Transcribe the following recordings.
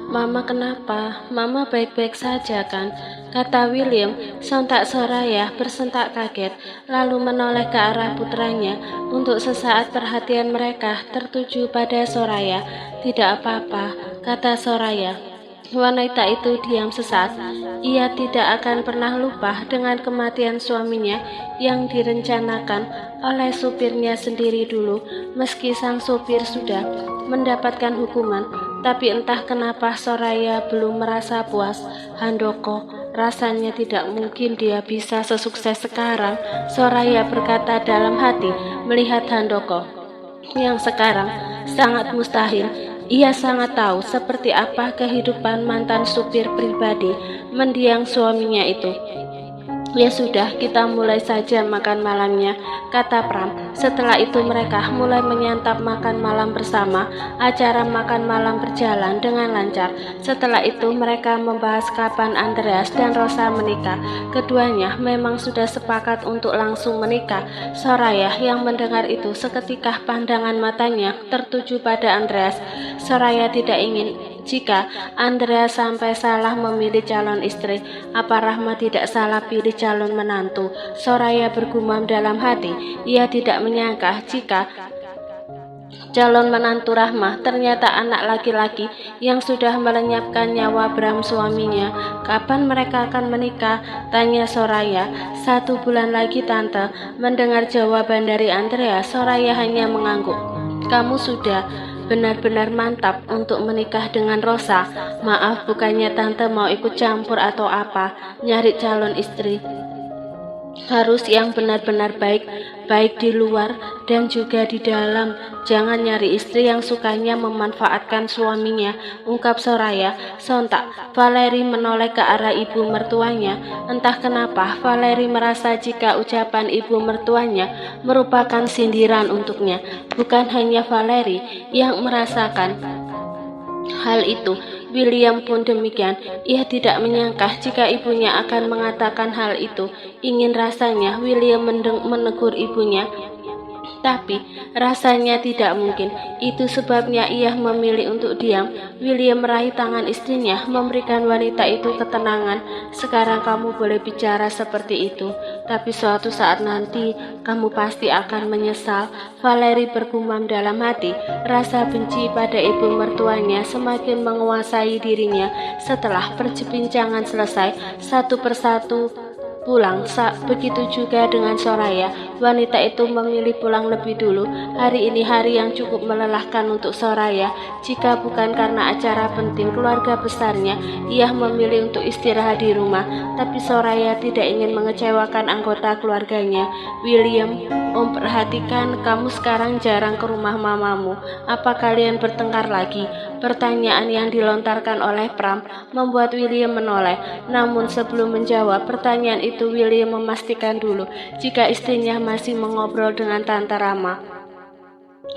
Mama kenapa? Mama baik-baik saja kan? Kata William. Sontak Soraya bersentak kaget, lalu menoleh ke arah putranya. Untuk sesaat perhatian mereka tertuju pada Soraya. Tidak apa-apa, kata Soraya. Wanita itu diam sesaat. Ia tidak akan pernah lupa dengan kematian suaminya yang direncanakan oleh supirnya sendiri dulu. Meski sang supir sudah mendapatkan hukuman, tapi entah kenapa Soraya belum merasa puas. Handoko, rasanya tidak mungkin dia bisa sesukses sekarang, Soraya berkata dalam hati melihat Handoko yang sekarang sangat mustahil. Ia sangat tahu seperti apa kehidupan mantan supir pribadi mendiang suaminya itu. Ya sudah, kita mulai saja makan malamnya, kata Pram. Setelah itu mereka mulai menyantap makan malam bersama. Acara makan malam berjalan dengan lancar. Setelah itu mereka membahas kapan Andreas dan Rosa menikah. Keduanya memang sudah sepakat untuk langsung menikah. Soraya yang mendengar itu seketika pandangan matanya tertuju pada Andreas. Soraya tidak ingin jika Andreas sampai salah memilih calon istri. Apa Rahma tidak salah pilih calon menantu? Soraya bergumam dalam hati. Ia tidak menyangka jika calon menantu Rahma ternyata anak laki-laki yang sudah melenyapkan nyawa Bram suaminya. Kapan mereka akan menikah? Tanya Soraya. 1 bulan lagi tante. Mendengar jawaban dari Andreas, Soraya hanya mengangguk. Kamu sudah benar-benar mantap untuk menikah dengan Rosa. Maaf, bukannya tante mau ikut campur atau apa. Nyari calon istri harus yang benar-benar baik di luar dan juga di dalam. Jangan nyari istri yang sukanya memanfaatkan suaminya, ungkap Soraya. Sontak Valeri menoleh ke arah ibu mertuanya. Entah kenapa Valeri merasa jika ucapan ibu mertuanya merupakan sindiran untuknya. Bukan hanya Valeri yang merasakan hal itu, William pun demikian. Ia tidak menyangka jika ibunya akan mengatakan hal itu. Ingin rasanya William menegur ibunya, tapi rasanya tidak mungkin. Itu sebabnya ia memilih untuk diam. William meraih tangan istrinya, memberikan wanita itu ketenangan. Sekarang kamu boleh bicara seperti itu, tapi suatu saat nanti kamu pasti akan menyesal. Valeri bergumam dalam hati. Rasa benci pada ibu mertuanya semakin menguasai dirinya. Setelah perbincangan selesai, satu persatu pulang. Begitu juga dengan Soraya. Wanita itu memilih pulang lebih dulu. Hari ini hari yang cukup melelahkan untuk Soraya. Jika bukan karena acara penting keluarga besarnya, ia memilih untuk istirahat di rumah. Tapi Soraya tidak ingin mengecewakan anggota keluarganya. William, Om perhatikan kamu sekarang jarang ke rumah mamamu. Apa kalian bertengkar lagi? Pertanyaan yang dilontarkan oleh Pram membuat William menoleh. Namun sebelum menjawab pertanyaan itu, William memastikan dulu jika istrinya masih mengobrol dengan Tante Rama.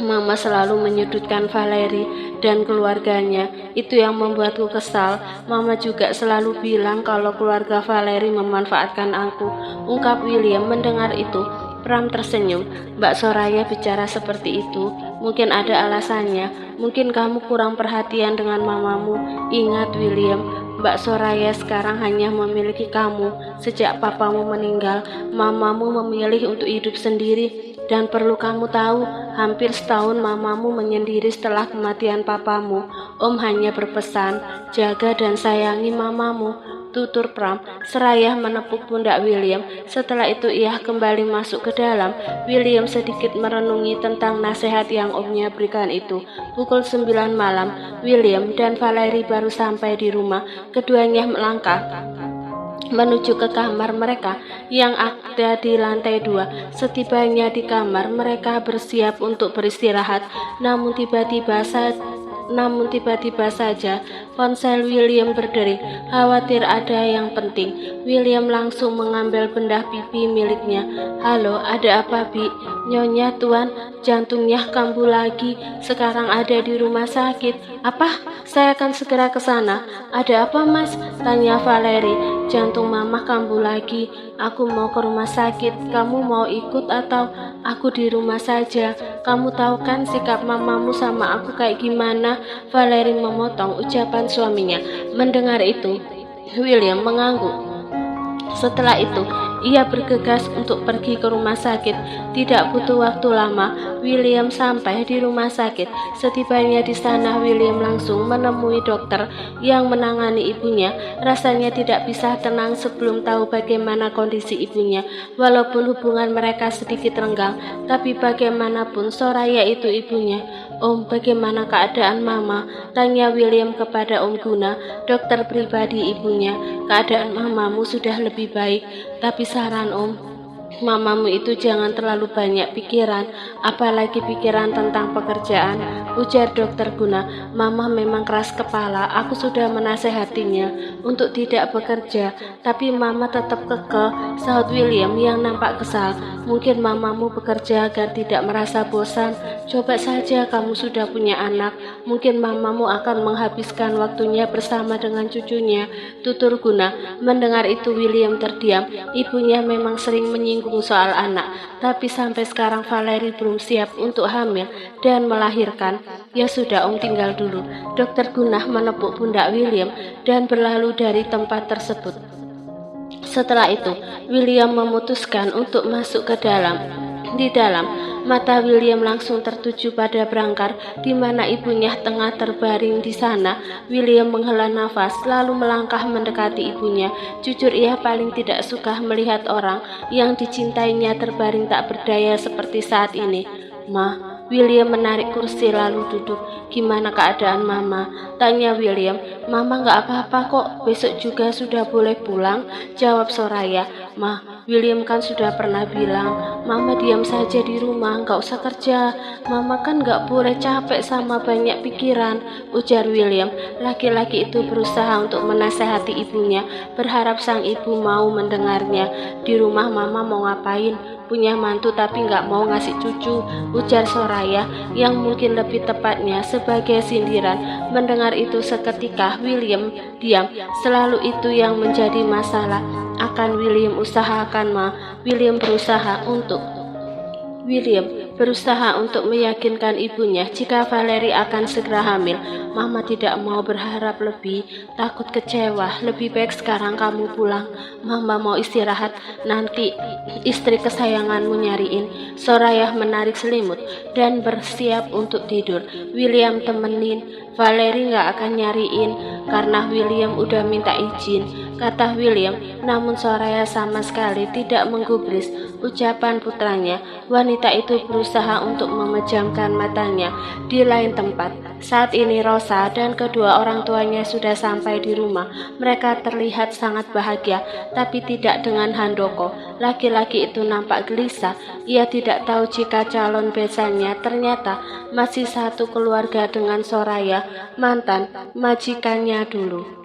Mama selalu menyudutkan Valeri dan keluarganya. Itu yang membuatku kesal. Mama juga selalu bilang kalau keluarga Valeri memanfaatkan aku, ungkap William. Mendengar itu, Pram tersenyum. Mbak Soraya bicara seperti itu, mungkin ada alasannya. Mungkin kamu kurang perhatian dengan mamamu. Ingat William, Mbak Soraya sekarang hanya memiliki kamu. Sejak papamu meninggal, mamamu memilih untuk hidup sendiri. Dan perlu kamu tahu, hampir setahun mamamu menyendiri setelah kematian papamu. Om hanya berpesan, jaga dan sayangi mamamu, tutur Pram seraya menepuk pundak William. Setelah itu ia kembali masuk ke dalam. William sedikit merenungi tentang nasihat yang omnya berikan itu. Pukul 9 malam, William dan Valeri baru sampai di rumah. Keduanya melangkah menuju ke kamar mereka yang ada di lantai 2. Setibanya di kamar, mereka bersiap untuk beristirahat. Namun tiba-tiba saja ponsel William berdering. Khawatir ada yang penting, William langsung mengambil bedah pipi miliknya. Halo, ada apa Bi? Nyonya Tuan, jantungnya kambuh lagi. Sekarang ada di rumah sakit. Apa? Saya akan segera ke sana. Ada apa Mas? Tanya Valeri. jantung mama kambuh lagi. Aku mau ke rumah sakit. Kamu mau ikut atau aku di rumah saja? Kamu tahu kan sikap mamamu sama aku kayak gimana?" Valerie memotong ucapan suaminya. Mendengar itu, William mengangguk. Setelah itu, ia bergegas untuk pergi ke rumah sakit. Tidak butuh waktu lama, William sampai di rumah sakit. Setibanya di sana, William langsung menemui dokter yang menangani ibunya. Rasanya tidak bisa tenang sebelum tahu bagaimana kondisi ibunya. Walaupun hubungan mereka sedikit renggang, tapi bagaimanapun Soraya itu ibunya. "Om, bagaimana keadaan Mama?" tanya William kepada Om Guna, dokter pribadi ibunya. "Keadaan mamamu sudah lebih baik, tapi saran Om, mamamu itu jangan terlalu banyak pikiran, apalagi pikiran tentang pekerjaan," ujar dokter Guna. "Mama memang keras kepala, aku sudah menasehatinya untuk tidak bekerja, tapi Mama tetap kekeh," sahut William yang nampak kesal. "Mungkin mamamu bekerja agar tidak merasa bosan. Coba saja kamu sudah punya anak, mungkin mamamu akan menghabiskan waktunya bersama dengan cucunya," tutur Guna. Mendengar itu William terdiam. Ibunya memang sering menyinggung soal anak, tapi sampai sekarang Valerie belum siap untuk hamil dan melahirkan. "Ya sudah Om, tinggal dulu." Dokter Guna menepuk pundak William dan berlalu dari tempat tersebut. Setelah itu, William memutuskan untuk masuk ke dalam. Di dalam, mata William langsung tertuju pada Brancar, di mana ibunya tengah terbaring di sana. William menghela nafas, lalu melangkah mendekati ibunya. Jujur, ia paling tidak suka melihat orang yang dicintainya terbaring tak berdaya seperti saat ini. "Ma." William menarik kursi lalu duduk. "Gimana keadaan Mama?" tanya William. "Mama nggak apa-apa kok, besok juga sudah boleh pulang," jawab Soraya. "Ma, William kan sudah pernah bilang, Mama diam saja di rumah, nggak usah kerja. Mama kan nggak boleh capek sama banyak pikiran," ujar William. Laki-laki itu berusaha untuk menasehati ibunya, berharap sang ibu mau mendengarnya. "Di rumah Mama mau ngapain? Punya mantu tapi nggak mau ngasih cucu," ujar Soraya, yang mungkin lebih tepatnya sebagai sindiran. Mendengar itu seketika William diam. Selalu itu yang menjadi masalah. Akan William usahakan, Ma. William berusaha untuk meyakinkan ibunya jika Valerie akan segera hamil. "Mama tidak mau berharap lebih, takut kecewa. Lebih baik sekarang kamu pulang. Mama mau istirahat, nanti istri kesayanganmu nyariin." Soraya menarik selimut dan bersiap untuk tidur. "William temenin, Valerie nggak akan nyariin karena William udah minta izin," kata William. Namun Soraya sama sekali tidak menggubris ucapan putranya. Wanita itu berusaha untuk memejamkan matanya di lain tempat. Saat ini Rosa dan kedua orang tuanya sudah sampai di rumah. Mereka terlihat sangat bahagia, tapi tidak dengan Handoko. Laki-laki itu nampak gelisah. Ia tidak tahu jika calon besannya ternyata masih satu keluarga dengan Soraya, mantan majikannya dulu.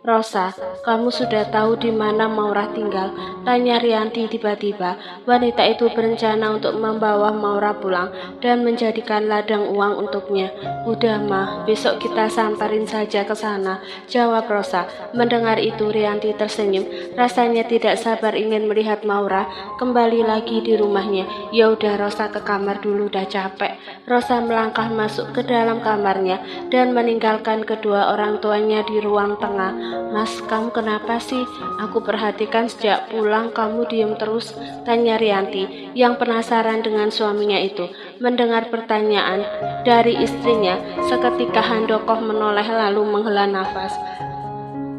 "Rosa, kamu sudah tahu di mana Maura tinggal?" tanya Rianti tiba-tiba. Wanita itu berencana untuk membawa Maura pulang dan menjadikan ladang uang untuknya. "Udah, Mah, besok kita samperin saja ke sana," jawab Rosa. Mendengar itu Rianti tersenyum. Rasanya tidak sabar ingin melihat Maura kembali lagi di rumahnya. "Ya udah Rosa, ke kamar dulu, udah capek." Rosa melangkah masuk ke dalam kamarnya dan meninggalkan kedua orang tuanya di ruang tengah. "Mas, kamu kenapa sih? Aku perhatikan sejak pulang kamu diem terus," tanya Rianti yang penasaran dengan suaminya itu. Mendengar pertanyaan dari istrinya, seketika Handoko menoleh lalu menghela nafas.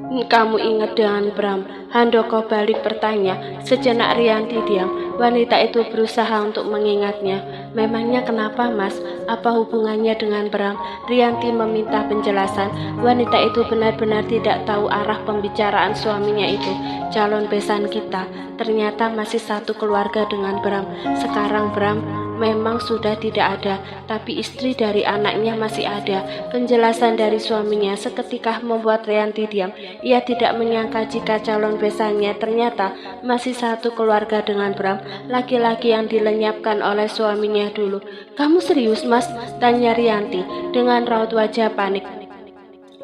"Kamu ingat dengan Bram?" Handoko balik bertanya. Sejenak Rianti diam. Wanita itu berusaha untuk mengingatnya. "Memangnya kenapa, Mas? Apa hubungannya dengan Bram?" Rianti meminta penjelasan. Wanita itu benar-benar tidak tahu arah pembicaraan suaminya itu. "Calon besan kita ternyata masih satu keluarga dengan Bram. Sekarang Bram memang sudah tidak ada, tapi istri dari anaknya masih ada." Penjelasan dari suaminya seketika membuat Rianti diam. Ia tidak menyangka jika calon besannya ternyata masih satu keluarga dengan Bram, laki-laki yang dilenyapkan oleh suaminya dulu. "Kamu serius, Mas?" tanya Rianti dengan raut wajah panik.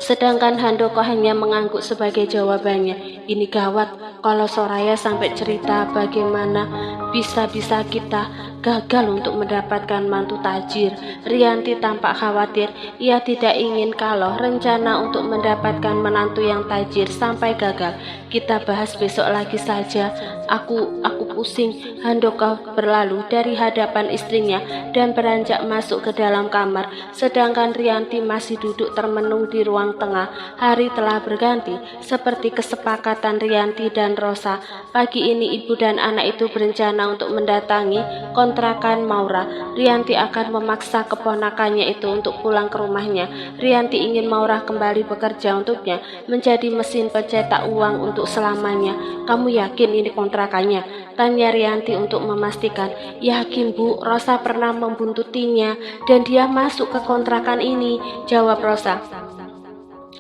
Sedangkan Handoko hanya mengangguk sebagai jawabannya. Ini gawat kalau Soraya sampai cerita bagaimana bisa-bisa kita gagal untuk mendapatkan mantu tajir. Rianti tampak khawatir. Ia tidak ingin kalau rencana untuk mendapatkan menantu yang tajir sampai gagal. Kita bahas besok lagi saja. Aku pusing. Handoko berlalu dari hadapan istrinya dan beranjak masuk ke dalam kamar. Sedangkan Rianti masih duduk termenung di ruang tengah. Hari telah berganti. Seperti kesepakatan Rianti dan Rosa, pagi ini ibu dan anak itu berencana untuk mendatangi kontrakan Maura. Rianti akan memaksa keponakannya itu untuk pulang ke rumahnya. Rianti ingin Maura kembali bekerja untuknya, menjadi mesin pencetak uang untuk selamanya. Kamu yakin ini kontrakannya? Tanya Rianti untuk memastikan. Yakin Bu, Rosa pernah membuntutinya dan dia masuk ke kontrakan ini, jawab Rosa.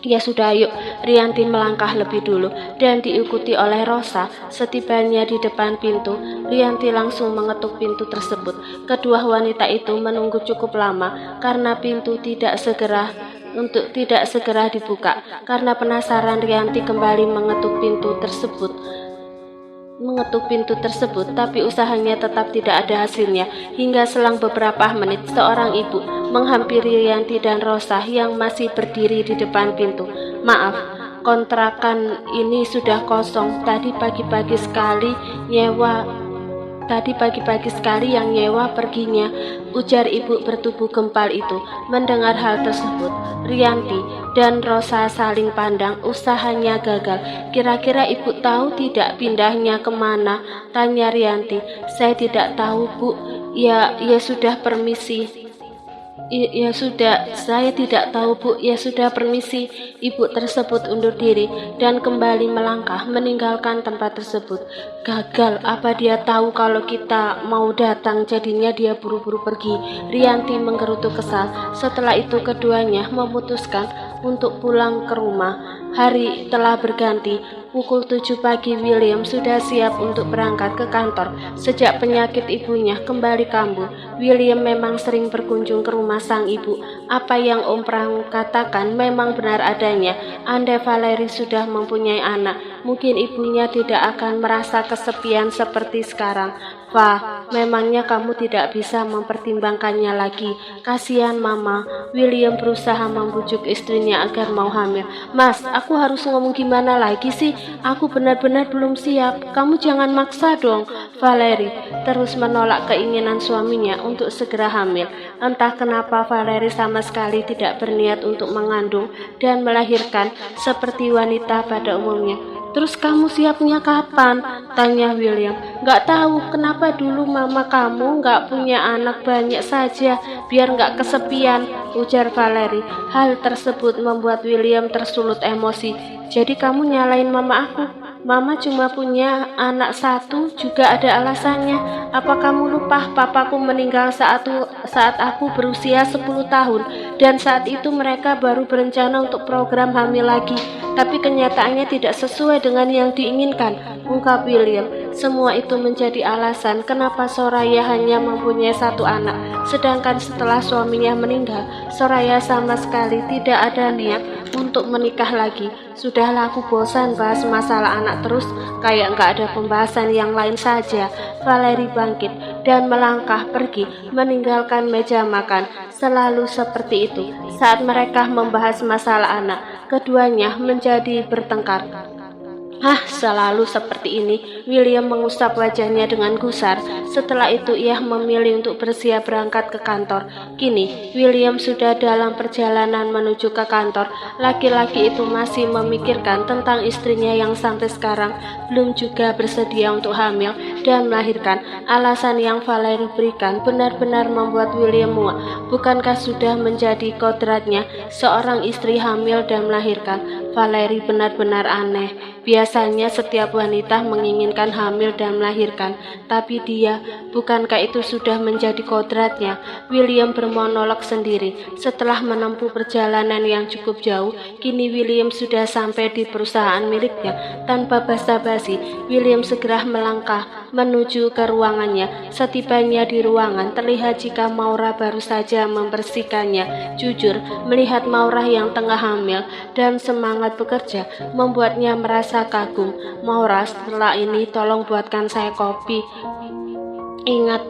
Ya sudah, yuk. Rianti melangkah lebih dulu dan diikuti oleh Rosa. Setibanya di depan pintu, Rianti langsung mengetuk pintu tersebut. Kedua wanita itu menunggu cukup lama karena pintu tidak segera dibuka. Karena penasaran, Rianti kembali mengetuk pintu tersebut, tapi usahanya tetap tidak ada hasilnya. Hingga selang beberapa menit, seorang ibu menghampiri Rianti dan Rosa yang masih berdiri di depan pintu. Maaf, kontrakan ini sudah kosong. Tadi pagi-pagi sekali yang nyewa perginya, ujar ibu bertubuh gempal itu. Mendengar hal tersebut, Rianti dan Rosa saling pandang. Usahanya gagal. Kira-kira ibu tahu tidak pindahnya kemana? Tanya Rianti. Saya tidak tahu Bu. Ya sudah, permisi. Saya tidak tahu Bu. Ya sudah, permisi. Ibu tersebut undur diri dan kembali melangkah meninggalkan tempat tersebut. Gagal, apa dia tahu kalau kita mau datang, jadinya dia buru-buru pergi. Rianti menggerutu kesal. Setelah itu keduanya memutuskan untuk pulang ke rumah. Hari telah berganti. Pukul 7 pagi William sudah siap untuk berangkat ke kantor. Sejak penyakit ibunya kembali kambuh, William memang sering berkunjung ke rumah sang ibu. Apa yang Om Prang katakan memang benar adanya. Andai Valeri sudah mempunyai anak, mungkin ibunya tidak akan merasa kesepian seperti sekarang. Wah, memangnya kamu tidak bisa mempertimbangkannya lagi. Kasihan Mama. William berusaha membujuk istrinya agar mau hamil. Mas, aku harus ngomong gimana lagi sih? Aku benar-benar belum siap. Kamu jangan maksa dong. Valeri terus menolak keinginan suaminya untuk segera hamil. Entah kenapa Valeri sama sekali tidak berniat untuk mengandung dan melahirkan seperti wanita pada umumnya. Terus kamu siapnya kapan? Tanya William. Gak tahu, kenapa dulu mama kamu gak punya anak banyak saja, biar gak kesepian, ujar Valeri. Hal tersebut membuat William tersulut emosi. Jadi kamu nyalain mama aku? Mama cuma punya anak satu juga ada alasannya. Apa kamu lupa papaku meninggal saat aku berusia 10 tahun dan saat itu mereka baru berencana untuk program hamil lagi, tapi kenyataannya tidak sesuai dengan yang diinginkan, ungkap William. Semua itu menjadi alasan kenapa Soraya hanya mempunyai satu anak, sedangkan setelah suaminya meninggal, Soraya sama sekali tidak ada niat untuk menikah lagi. Sudahlah, aku bosan bahas masalah anak terus, kayak nggak ada pembahasan yang lain saja. Valeri bangkit dan melangkah pergi meninggalkan meja makan. Selalu seperti itu, saat mereka membahas masalah anak, keduanya menjadi bertengkar. Selalu seperti ini. William mengusap wajahnya dengan gusar. Setelah itu ia memilih untuk bersiap berangkat ke kantor. Kini William sudah dalam perjalanan menuju ke kantor. Laki-laki itu masih memikirkan tentang istrinya yang sampai sekarang belum juga bersedia untuk hamil dan melahirkan. Alasan yang Valeri berikan benar-benar membuat William muak. Bukankah sudah menjadi kodratnya seorang istri hamil dan melahirkan? Valeri benar-benar aneh. Biasanya setiap wanita menginginkan hamil dan melahirkan, tapi dia, bukankah itu sudah menjadi kodratnya? William bermonolog sendiri. Setelah menempuh perjalanan yang cukup jauh, kini William sudah sampai di perusahaan miliknya. Tanpa basa-basi, William segera melangkah menuju ke ruangannya. Setibanya di ruangan, terlihat jika Maura baru saja membersihkannya. Jujur, melihat Maura yang tengah hamil dan semangat bekerja membuatnya merasa kagum. Maura, setelah ini tolong buatkan saya kopi. Ingat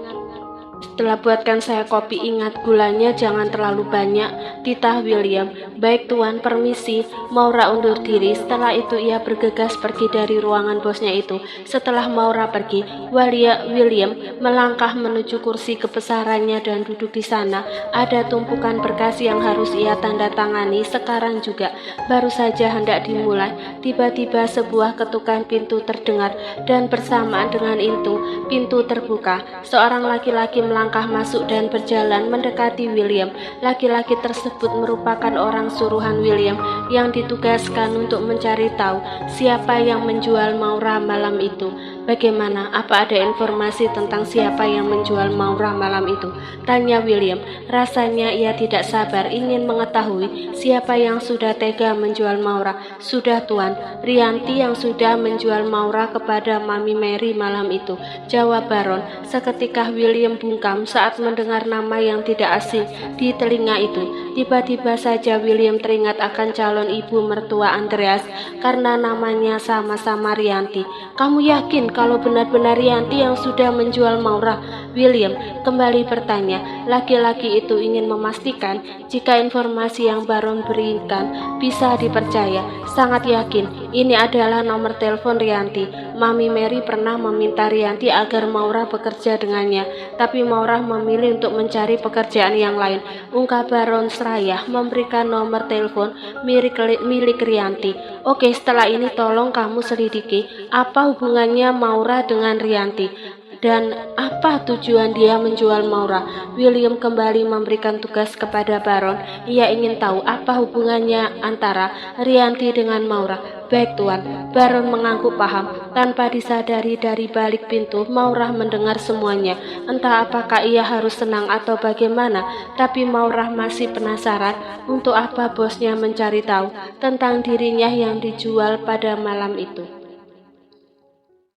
gulanya jangan terlalu banyak, titah William. Baik tuan, permisi. Maura undur diri. Setelah itu ia bergegas pergi dari ruangan bosnya itu. Setelah Maura pergi, William melangkah menuju kursi kebesarannya dan duduk di sana. Ada tumpukan berkas yang harus ia tanda tangani sekarang juga. Baru saja hendak dimulai, tiba-tiba sebuah ketukan pintu terdengar dan bersamaan dengan itu pintu terbuka. Seorang laki-laki melangkah masuk dan berjalan mendekati William. Laki-laki tersebut merupakan orang suruhan William yang ditugaskan untuk mencari tahu siapa yang menjual Maura malam itu. Bagaimana? Apa ada informasi tentang siapa yang menjual Maura malam itu? Tanya William. Rasanya ia tidak sabar ingin mengetahui siapa yang sudah tega menjual Maura. Sudah tuan, Rianti yang sudah menjual Maura kepada Mami Mary malam itu, jawab Baron. Seketika William bungkam saat mendengar nama yang tidak asing di telinga itu. Tiba-tiba saja William teringat akan calon ibu mertua Andreas karena namanya sama-sama Rianti. Kamu yakin kalau benar-benar Rianti yang sudah menjual Maura? William kembali bertanya. Laki-laki itu ingin memastikan jika informasi yang Baron berikan bisa dipercaya. Sangat yakin ini adalah nomor telepon Rianti. Mami Mary pernah meminta Rianti agar Maura bekerja dengannya, tapi Maura memilih untuk mencari pekerjaan yang lain, ungkap Baron seraya memberikan nomor telepon milik Rianti. Oke, setelah ini tolong kamu selidiki apa hubungannya Maura dengan Rianti dan apa tujuan dia menjual Maura. William kembali memberikan tugas kepada Baron. Ia ingin tahu apa hubungannya antara Rianti dengan Maura. Baik tuan, Baron mengangguk paham. Tanpa disadari dari balik pintu, Maura mendengar semuanya. Entah apakah ia harus senang atau bagaimana, tapi Maura masih penasaran untuk apa bosnya mencari tahu tentang dirinya yang dijual pada malam itu.